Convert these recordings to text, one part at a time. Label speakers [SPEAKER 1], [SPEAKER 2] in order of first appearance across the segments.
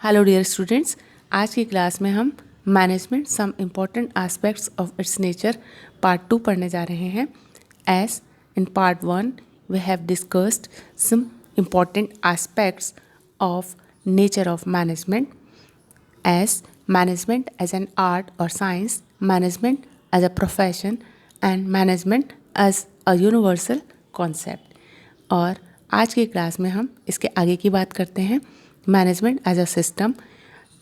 [SPEAKER 1] Hello dear students, आज की class में हम management some important aspects of its nature part 2 पढ़ने जा रहे हैं. As in part 1 we have discussed some important aspects of nature of management. As management as an art और science, management as a profession and management as a universal concept. और आज की class में हम इसके आगे की बात करते हैं. Management as a system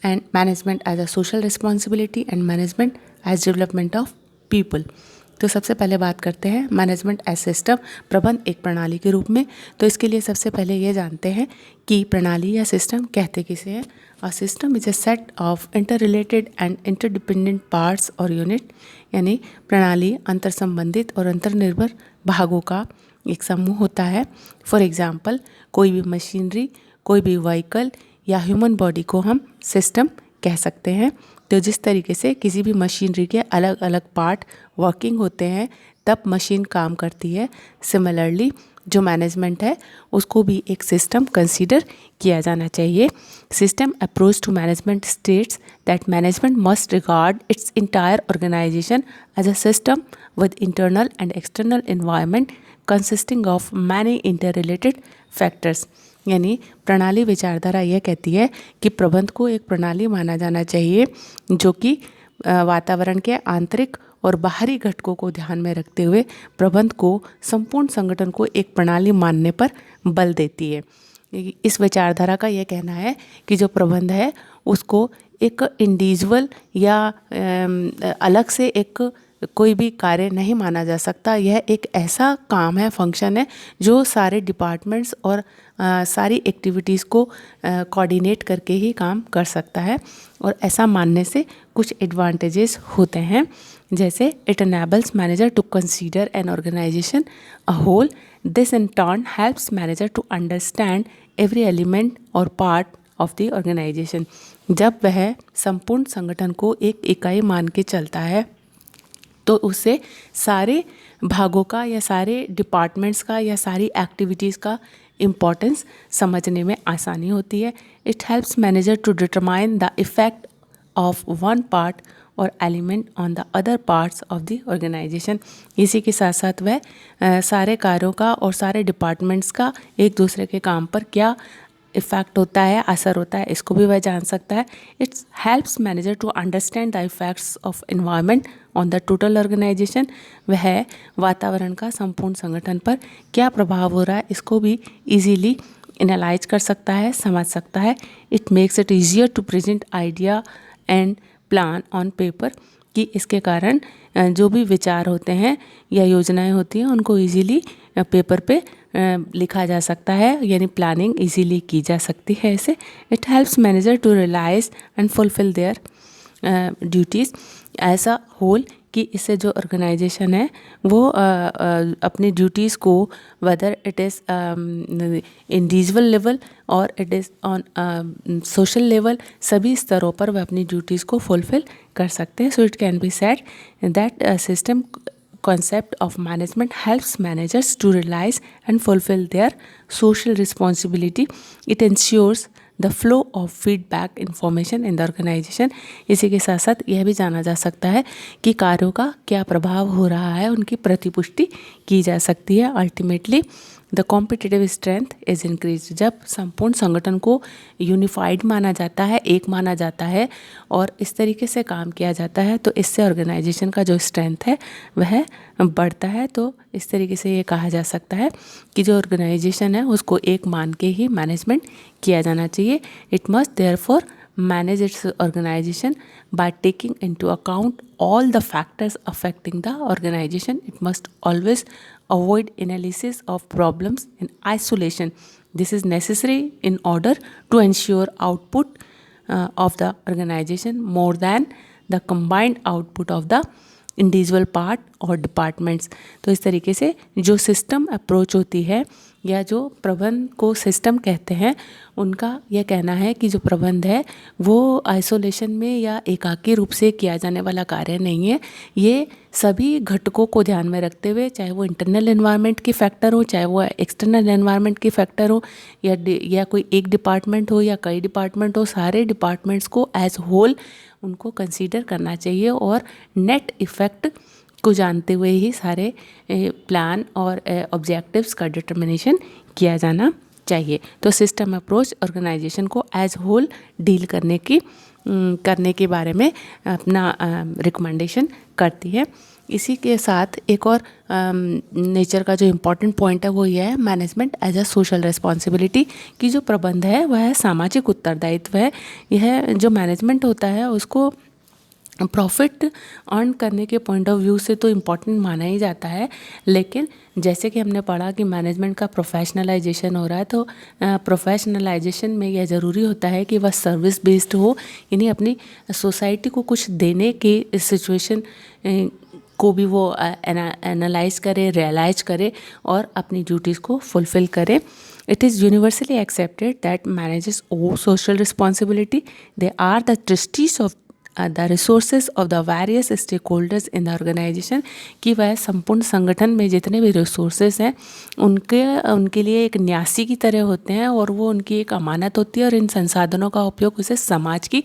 [SPEAKER 1] and management as a social responsibility and management as development of people. तो सबसे पहले बात करते हैं मैनेजमेंट एज सिस्टम, प्रबंध एक प्रणाली के रूप में. तो इसके लिए सबसे पहले ये जानते हैं कि प्रणाली या सिस्टम कहते किसे हैं. A system is a set of inter related and interdependent parts और यूनिट. यानी प्रणाली अंतर संबंधित और अंतर्निर्भर भागों का एक समूह होता है. फॉर एग्जाम्पल, कोई भी मशीनरी, कोई भी व्हीकल या ह्यूमन बॉडी को हम सिस्टम कह सकते हैं. तो जिस तरीके से किसी भी मशीनरी के अलग अलग पार्ट वर्किंग होते हैं तब मशीन काम करती है, सिमिलरली जो मैनेजमेंट है उसको भी एक सिस्टम कंसीडर किया जाना चाहिए. System approach to management states that management must regard its entire organization as a system with internal and external environment consisting of many interrelated factors. यानी प्रणाली विचारधारा यह कहती है कि प्रबंध को एक प्रणाली माना जाना चाहिए जो कि वातावरण के आंतरिक और बाहरी घटकों को ध्यान में रखते हुए प्रबंध को संपूर्ण संगठन को एक प्रणाली मानने पर बल देती है. इस विचारधारा का यह कहना है कि जो प्रबंध है उसको एक इंडिविजुअल या अलग से एक कोई भी कार्य नहीं माना जा सकता. यह एक ऐसा काम है, फंक्शन है जो सारे डिपार्टमेंट्स और सारी एक्टिविटीज़ को कोऑर्डिनेट करके ही काम कर सकता है. और ऐसा मानने से कुछ एडवांटेजेस होते हैं, जैसे it enables manager to consider an organization a whole. This in turn helps manager to understand every element or part of the organization. जब वह संपूर्ण संगठन को एक इकाई मान के चलता है तो उससे सारे भागों का या सारे डिपार्टमेंट्स का या सारी एक्टिविटीज़ का इम्पोर्टेंस समझने में आसानी होती है. It helps manager to determine the effect of one part और element on the other parts of the organisation. इसी के साथ साथ वह सारे कार्यों का और सारे डिपार्टमेंट्स का एक दूसरे के काम पर क्या इफ़ेक्ट होता है, असर होता है, इसको भी वह जान सकता है. Its helps manager to understand the effects of environment on the total organization. वह वातावरण का संपूर्ण संगठन पर क्या प्रभाव हो रहा है इसको भी इजीली एनालाइज कर सकता है, समझ सकता है. It makes it easier to present idea and plan on paper. कि इसके कारण जो भी विचार होते हैं या योजनाएं होती हैं उनको इजीली पेपर पे लिखा जा सकता है, यानी प्लानिंग इजीली की जा सकती है इसे. It helps manager to realise and fulfil their duties as a whole. कि इससे जो ऑर्गेनाइजेशन है वो अपनी ड्यूटीज़ को, whether it is individual level और it is on social level, सभी स्तरों पर वह अपनी ड्यूटीज़ को फुलफिल कर सकते हैं. So it can be said that system concept of management helps managers to realize and fulfill their social responsibility. It ensures the flow of feedback information in the organization. इसी के साथ साथ यह भी जाना जा सकता है कि कार्यों का क्या प्रभाव हो रहा है, उनकी प्रतिपुष्टि की जा सकती है. Ultimately the competitive strength is increase. जब संपूर्ण संगठन को यूनिफाइड माना जाता है, एक माना जाता है और इस तरीके से काम किया जाता है तो इससे ऑर्गेनाइजेशन का जो स्ट्रेंथ है वह बढ़ता है. तो इस तरीके से ये कहा जा सकता है कि जो ऑर्गेनाइजेशन है उसको एक मान के ही मैनेजमेंट किया जाना चाहिए. It must therefore manage its organization by taking into account all the factors affecting the organization. It must always avoid analysis of problems in isolation. This is necessary in order to ensure output of the organization more than the combined output of the individual part और departments. तो इस तरीके से जो system approach होती है या जो प्रबंध को सिस्टम कहते हैं, उनका यह कहना है कि जो प्रबंध है वो आइसोलेशन में या एकाकी रूप से किया जाने वाला कार्य नहीं है। ये सभी घटकों को ध्यान में रखते हुए, चाहे वो इंटरनल एनवायरनमेंट के फैक्टर हो, चाहे वो एक्सटर्नल एनवायरनमेंट के फैक्टर हो, या कोई एक डिपार्टमेंट हो या कई डिपार्टमेंट हो, सारे डिपार्टमेंट्स को एज होल उनको कंसीडर करना चाहिए और नेट इफ़ेक्ट को जानते हुए ही सारे प्लान और ऑब्जेक्टिव्स का डिटर्मिनेशन किया जाना चाहिए। तो सिस्टम अप्रोच ऑर्गेनाइजेशन को एज होल डील करने के बारे में अपना रिकमेंडेशन करती है। इसी के साथ एक और नेचर का जो इम्पोर्टेंट पॉइंट है वो ये है management as a social responsibility, की जो प्रबंध है वह सामाजिक उत्तरदायित्व है। यह जो मैनेजमेंट होता है उसको प्रॉफिट अर्न करने के पॉइंट ऑफ व्यू से तो इम्पॉर्टेंट माना ही जाता है, लेकिन जैसे कि हमने पढ़ा कि मैनेजमेंट का प्रोफेशनलाइजेशन हो रहा है, तो प्रोफेशनलाइजेशन में यह ज़रूरी होता है कि वह सर्विस बेस्ड हो, यानी अपनी सोसाइटी को कुछ देने के सिचुएशन को भी वो एनालाइज करे, रियलाइज करे और अपनी ड्यूटीज़ को फुलफ़िल करे। It is universally accepted that managers owe social responsibility. They are the trustees of the resources of the various stakeholders in the organization, कि वह संपूर्ण संगठन में जितने भी रिसोर्सेज हैं उनके लिए एक न्यासी की तरह होते हैं और वो उनकी एक अमानत होती है और इन संसाधनों का उपयोग उसे समाज की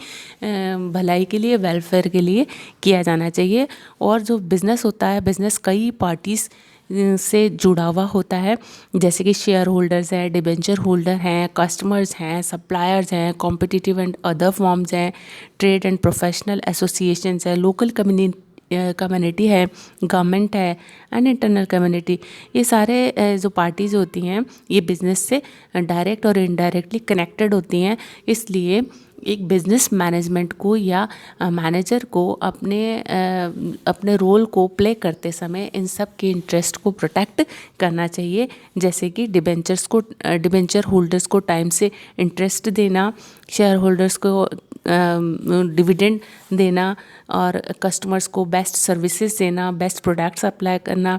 [SPEAKER 1] भलाई के लिए, वेलफेयर के लिए किया जाना चाहिए। और जो बिज़नेस होता है, बिज़नेस कई पार्टीज़ से जुड़ा हुआ होता है, जैसे कि शेयर होल्डर्स हैं, डिबेंचर होल्डर हैं, कस्टमर्स हैं, सप्लायर्स हैं, कॉम्पिटिटिव एंड अदर फॉर्म्स हैं, ट्रेड एंड प्रोफेशनल एसोसिएशंस हैं, लोकल कम्युनिटी है, गवर्नमेंट है एंड इंटरनल कम्युनिटी। ये सारे जो पार्टीज़ होती हैं ये बिज़नेस से डायरेक्ट और इनडायरेक्टली कनेक्टेड होती हैं। इसलिए एक बिज़नेस मैनेजमेंट को या मैनेजर को अपने रोल को प्ले करते समय इन सब के इंटरेस्ट को प्रोटेक्ट करना चाहिए, जैसे कि डिबेंचर होल्डर्स को टाइम से इंटरेस्ट देना, शेयर होल्डर्स को डिविडेंड देना और कस्टमर्स को बेस्ट सर्विसेज देना, बेस्ट प्रोडक्ट्स अप्लाई करना,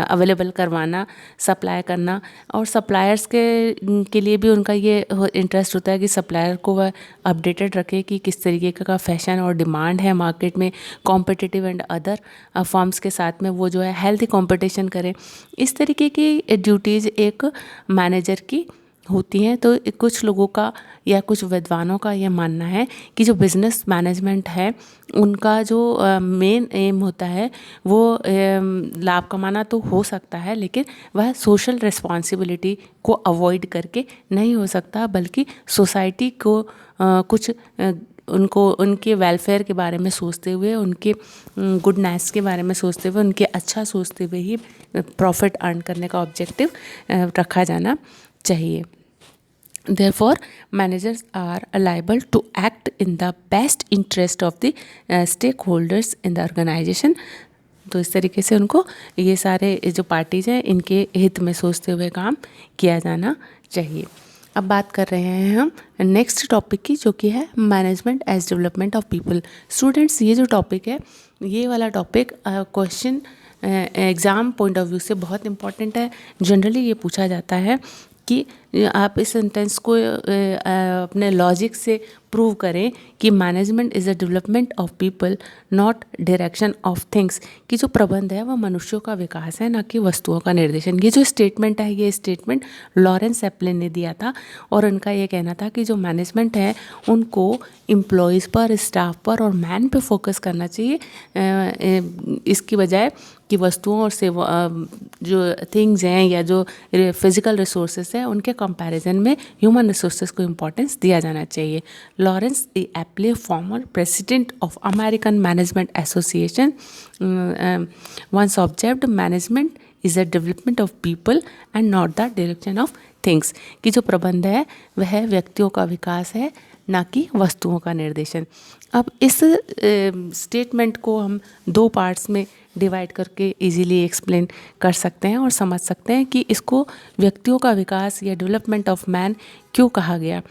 [SPEAKER 1] अवेलेबल करवाना, सप्लाई करना। और सप्लायर्स के लिए भी उनका ये इंटरेस्ट होता है कि सप्लायर को वह अपडेटेड रखे कि किस तरीके का फैशन और डिमांड है मार्केट में, कॉम्पिटिटिव एंड अदर फर्म्स के साथ में वो जो है हेल्थी कंपटीशन करे। इस तरीके की ड्यूटीज़ एक मैनेजर की होती हैं। तो कुछ लोगों का या कुछ विद्वानों का यह मानना है कि जो बिज़नेस मैनेजमेंट है उनका जो मेन एम होता है वो लाभ कमाना तो हो सकता है, लेकिन वह सोशल रिस्पॉन्सिबिलिटी को अवॉइड करके नहीं हो सकता, बल्कि सोसाइटी को कुछ उनके वेलफेयर के बारे में सोचते हुए, उनके गुडनेस के बारे में सोचते हुए, उनके अच्छा सोचते हुए ही प्रॉफिट अर्न करने का ऑब्जेक्टिव रखा जाना चाहिए। Therefore, managers are liable to act in the best interest of the stakeholders in the organization. तो इस तरीके से उनको ये सारे जो पार्टीज़ हैं इनके हित में सोचते हुए काम किया जाना चाहिए। अब बात कर रहे हैं हम नेक्स्ट टॉपिक की, जो कि है management as development of people. Students, ये जो टॉपिक है, ये वाला topic question exam point of view से बहुत इम्पॉर्टेंट है। जनरली ये पूछा जाता है कि आप इस सेंटेंस को अपने लॉजिक से प्रूव करें कि management is the development of people not direction of things, कि जो प्रबंध है वह मनुष्यों का विकास है, ना कि वस्तुओं का निर्देशन। ये जो स्टेटमेंट है, ये स्टेटमेंट लॉरेंस एप्लिन ने दिया था और उनका ये कहना था कि जो मैनेजमेंट है उनको एम्प्लॉयज़ पर, स्टाफ पर और मैन पे फोकस करना चाहिए, इसकी बजाय कि वस्तुओं और सेवा जो थिंग्स हैं या जो फिज़िकल रिसोर्सेज हैं उनके कंपैरिजन में ह्यूमन रिसोर्सेज को इम्पोर्टेंस दिया जाना चाहिए। Lawrence D Appley, former president of American Management Association, once observed management is the development of people and not the direction of things, कि जो प्रबंध है वह व्यक्तियों का विकास है, ना कि वस्तुओं का निर्देशन। अब इस स्टेटमेंट को हम दो पार्ट्स में डिवाइड करके इजीली एक्सप्लेन कर सकते हैं और समझ सकते हैं कि इसको व्यक्तियों का विकास या डेवलपमेंट ऑफ मैन क्यों कहा गया।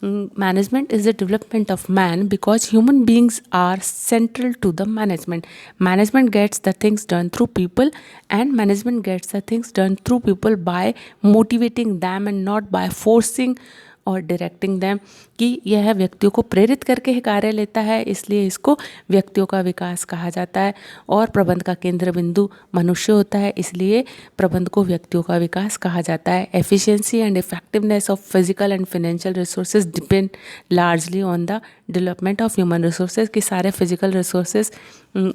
[SPEAKER 1] Management is the development of man because human beings are central to the management. Management gets the things done through people and management gets the things done through people by motivating them and not by forcing or directing them, कि यह व्यक्तियों को प्रेरित करके ही कार्य लेता है, इसलिए इसको व्यक्तियों का विकास कहा जाता है। और प्रबंध का केंद्र बिंदु मनुष्य होता है, इसलिए प्रबंध को व्यक्तियों का विकास कहा जाता है। Efficiency and effectiveness of physical and financial resources depend largely on the development of human resources, कि सारे फिजिकल रिसोर्सेज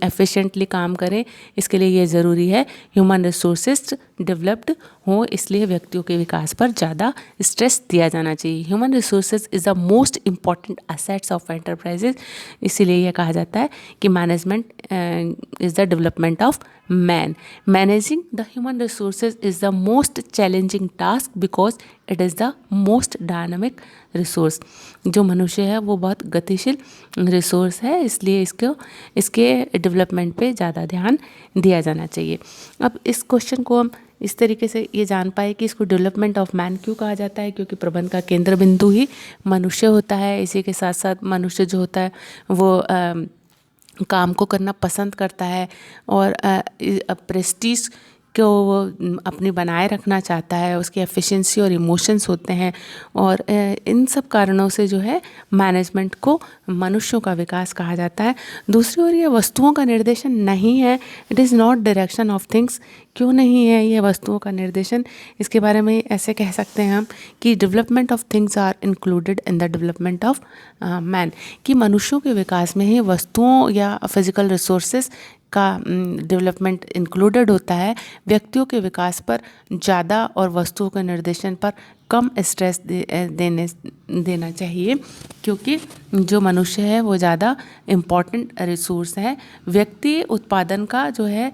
[SPEAKER 1] एफिशिएंटली काम करें, इसके लिए ये ज़रूरी है ह्यूमन रिसोर्सेज डेवलप्ड हो, इसलिए व्यक्तियों के विकास पर ज़्यादा स्ट्रेस दिया जाना चाहिए। Human resources is the most important assets of enterprises, इसीलिए यह कहा जाता है कि management is the development of man. Managing the human resources is the most challenging task because it is the most dynamic resource. जो मनुष्य है वो बहुत गतिशील रिसोर्स है, इसलिए इसके डेवलपमेंट पे ज़्यादा ध्यान दिया जाना चाहिए। अब इस क्वेश्चन को हम इस तरीके से ये जान पाए कि इसको डेवलपमेंट ऑफ मैन क्यों कहा जाता है, क्योंकि प्रबंध का केंद्र बिंदु ही मनुष्य होता है। इसी के साथ साथ मनुष्य जो होता है वो काम को करना पसंद करता है और प्रेस्टीज को वो अपनी बनाए रखना चाहता है, उसकी एफिशिएंसी और इमोशंस होते हैं, और इन सब कारणों से जो है मैनेजमेंट को मनुष्यों का विकास कहा जाता है। दूसरी ओर ये वस्तुओं का निर्देशन नहीं है, it is not direction of things. क्यों नहीं है ये वस्तुओं का निर्देशन, इसके बारे में ऐसे कह सकते हैं हम कि development of things are included in the development of man, कि मनुष्यों के विकास में ही वस्तुओं या फिजिकल रिसोर्सेज का डेवलपमेंट इंक्लूडेड होता है। व्यक्तियों के विकास पर ज़्यादा और वस्तुओं के निर्देशन पर कम स्ट्रेस देना चाहिए, क्योंकि जो मनुष्य है वो ज़्यादा इम्पॉर्टेंट रिसोर्स है। व्यक्ति उत्पादन का जो है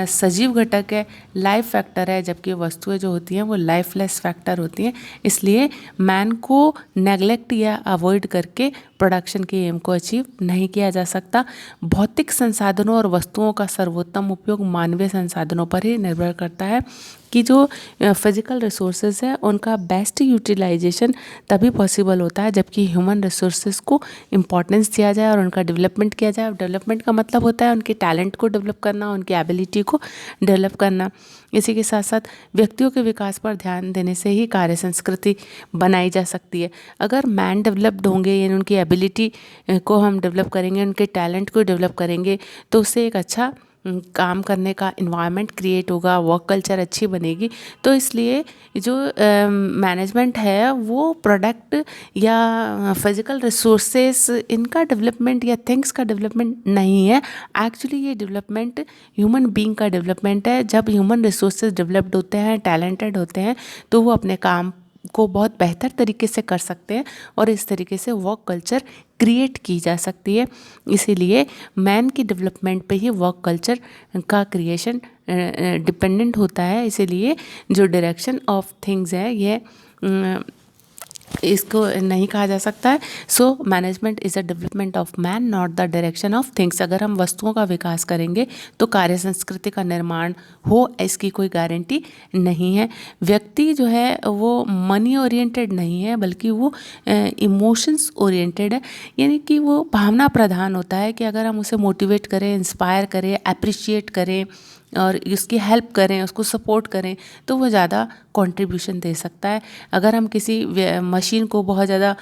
[SPEAKER 1] सजीव घटक है, लाइफ फैक्टर है, जबकि वस्तुएं जो होती हैं वो लाइफलेस फैक्टर होती हैं। इसलिए मैन को नेगलेक्ट या अवॉइड करके प्रोडक्शन के एम को अचीव नहीं किया जा सकता। भौतिक संसाधनों और वस्तुओं का सर्वोत्तम उपयोग मानवीय संसाधनों पर ही निर्भर करता है, कि जो फिजिकल रिसोर्सेज है उनका बेस्ट यूटिलाइजेशन तभी पॉसिबल होता है जबकि ह्यूमन रिसोर्सेज को इम्पॉर्टेंस दिया जाए और उनका डेवलपमेंट किया जाए। डेवलपमेंट का मतलब होता है उनके टैलेंट को डेवलप करना, उनकी एबिलिटी को डेवलप करना। इसी के साथ साथ व्यक्तियों के विकास पर ध्यान देने से ही कार्य संस्कृति बनाई जा सकती है। अगर मैन डेवलप्ड होंगे, यानी उनकी एबिलिटी को हम डेवलप करेंगे, उनके टैलेंट को डेवलप करेंगे, तो उससे एक अच्छा काम करने का इन्वायरमेंट क्रिएट होगा, वर्क कल्चर अच्छी बनेगी। तो इसलिए जो मैनेजमेंट है वो प्रोडक्ट या फिजिकल रिसोर्सेस इनका डेवलपमेंट या थिंग्स का डेवलपमेंट नहीं है। एक्चुअली ये डेवलपमेंट ह्यूमन बीइंग का डेवलपमेंट है। जब ह्यूमन रिसोर्सेज डेवलप्ड होते हैं, टैलेंटेड होते हैं, तो वो अपने काम को बहुत बेहतर तरीके से कर सकते हैं और इस तरीके से वर्क कल्चर क्रिएट की जा सकती है। इसीलिए मैन की डेवलपमेंट पे ही वर्क कल्चर का क्रिएशन डिपेंडेंट होता है। इसीलिए जो डायरेक्शन ऑफ थिंग्स है ये इसको नहीं कहा जा सकता है। So management is a development of man, not the direction of things. अगर हम वस्तुओं का विकास करेंगे तो कार्य संस्कृति का निर्माण हो, इसकी कोई गारंटी नहीं है। व्यक्ति जो है वो मनी ओरिएंटेड नहीं है, बल्कि वो इमोशंस ओरिएंटेड है, यानी कि वो भावना प्रधान होता है कि अगर हम उसे मोटिवेट करें, इंस्पायर करें, अप्रिशिएट करें और उसकी हेल्प करें, उसको सपोर्ट करें, तो वो ज़्यादा कंट्रीब्यूशन दे सकता है। अगर हम किसी मशीन को बहुत ज़्यादा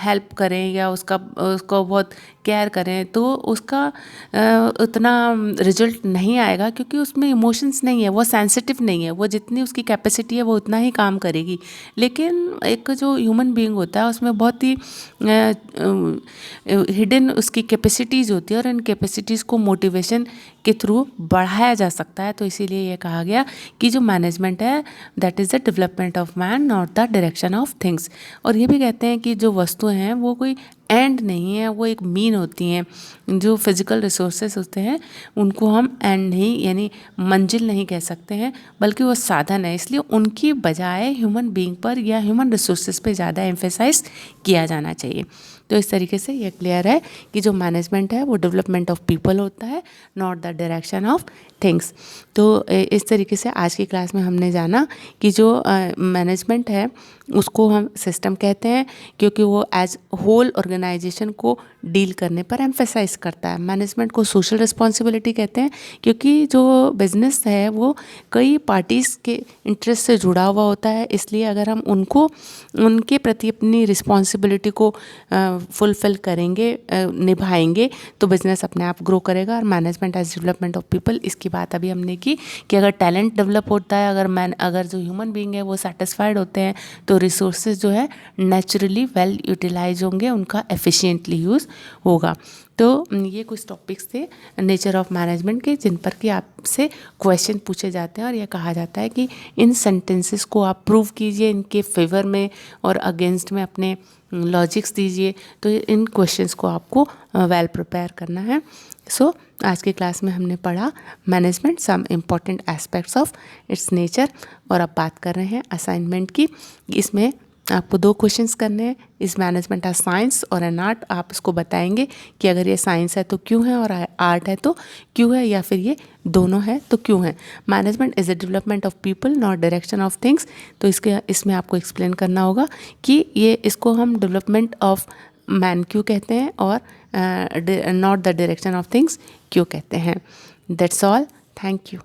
[SPEAKER 1] हेल्प करें या उसको बहुत केयर करें, तो उसका उतना रिजल्ट नहीं आएगा, क्योंकि उसमें इमोशंस नहीं है, वो सेंसिटिव नहीं है। वो जितनी उसकी कैपेसिटी है वो उतना ही काम करेगी। लेकिन एक जो ह्यूमन बीइंग होता है उसमें बहुत ही हिडन उसकी कैपेसिटीज़ होती है और इन कैपेसिटीज़ को मोटिवेशन के थ्रू बढ़ाया जा सकता है। तो इसीलिए ये कहा गया कि जो मैनेजमेंट है that is the development of man, not the direction of things. और ये भी कहते हैं कि जो वस्तुएं हैं वो कोई एंड नहीं है, वो एक मीन होती हैं। जो फिज़िकल रिसोर्सेज होते हैं उनको हम एंड नहीं यानी मंजिल नहीं कह सकते हैं, बल्कि वो साधन है। इसलिए उनकी बजाय ह्यूमन बीइंग पर या ह्यूमन रिसोर्सेज पे ज़्यादा एम्फेसाइज किया जाना चाहिए। तो इस तरीके से ये क्लियर है कि जो मैनेजमेंट है वो डेवलपमेंट ऑफ पीपल होता है, not the direction of things. तो इस तरीके से आज की क्लास में हमने जाना कि जो मैनेजमेंट है उसको हम सिस्टम कहते हैं, क्योंकि वो एज होल ऑर्गेनाइजेशन को डील करने पर एम्फेसाइज करता है। मैनेजमेंट को सोशल रिस्पॉन्सिबिलिटी कहते हैं, क्योंकि जो बिजनेस है वो कई पार्टीज़ के इंटरेस्ट से जुड़ा हुआ होता है। इसलिए अगर हम उनके प्रति अपनी रिस्पॉन्सिबिलिटी को फुलफ़िल करेंगे, निभाएंगे, तो बिज़नेस अपने आप ग्रो करेगा। और management as development of people, इसकी बात अभी हमने की कि अगर टैलेंट डेवलप होता है, अगर जो ह्यूमन बीइंग है वो सेटिस्फाइड होते हैं, तो रिसोर्सेज जो है नेचुरली वेल यूटिलाइज होंगे, उनका एफिशिएंटली यूज़ होगा। तो ये कुछ टॉपिक्स थे नेचर ऑफ मैनेजमेंट के, जिन पर कि आपसे क्वेश्चन पूछे जाते हैं और यह कहा जाता है कि इन सेंटेंसेस को आप प्रूव कीजिए, इनके फेवर में और अगेंस्ट में अपने लॉजिक्स दीजिए। तो इन क्वेश्चंस को आपको वेल प्रिपेयर करना है। सो आज की क्लास में हमने पढ़ा management, some important aspects of its nature. और अब बात कर रहे हैं असाइनमेंट की। इसमें आपको 2 क्वेश्चंस करने हैं। इस मैनेजमेंट आ साइंस और एन आर्ट, आप इसको बताएंगे कि अगर ये साइंस है तो क्यों है, और आर्ट है तो क्यों है, या फिर ये दोनों है तो क्यों है। Management is the development of people not direction of things. तो इसमें आपको एक्सप्लेन करना होगा कि ये इसको हम डेवलपमेंट ऑफ मैन क्यों कहते हैं और not the direction of things क्यों कहते हैं। That's all, thank you.